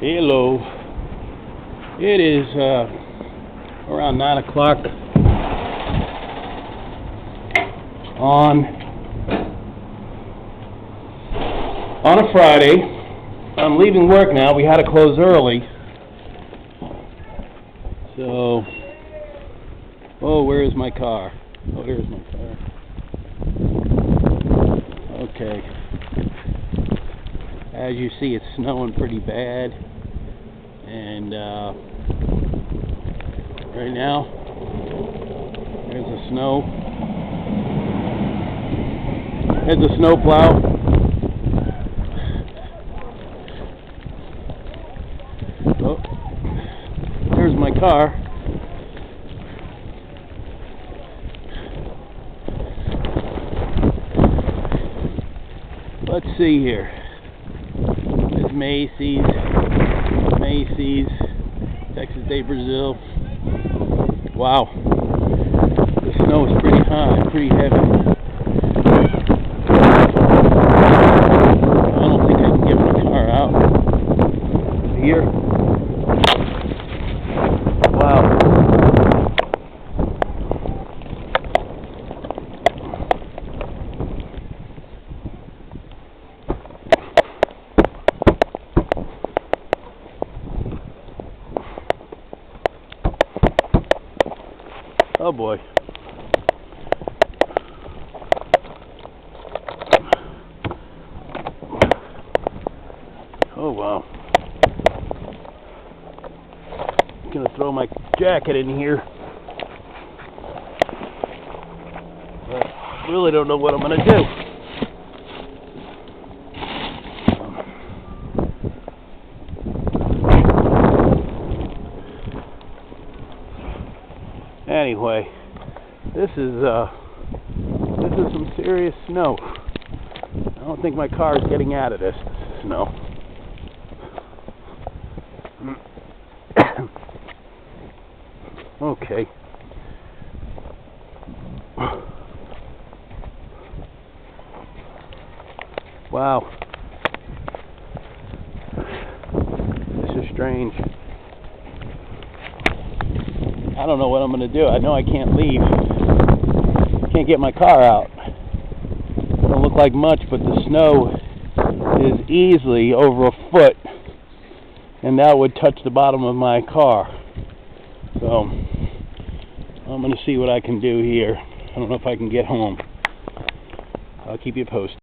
Hello. It is around 9 o'clock on a Friday. I'm leaving work now. We had to close early. So, where is my car? Oh, there's my car. Okay. As you see, it's snowing pretty bad. And right now, there's the snow. There's a snow plow. Oh, there's my car. Let's see here. There's Macy's, Texas Day Brazil. Wow, the snow is pretty high, pretty heavy. I don't think I can get my car out here. Wow. Oh boy. Oh wow. I'm gonna throw my jacket in here. But I really don't know what I'm gonna do. Anyway, this is some serious snow. I don't think my car is getting out of this snow. Okay. Wow. This is strange. I don't know what I'm going to do. I know I can't leave. Can't get my car out. Don't look like much, but the snow is easily over a foot, and that would touch the bottom of my car. So I'm going to see what I can do here. I don't know if I can get home. I'll keep you posted.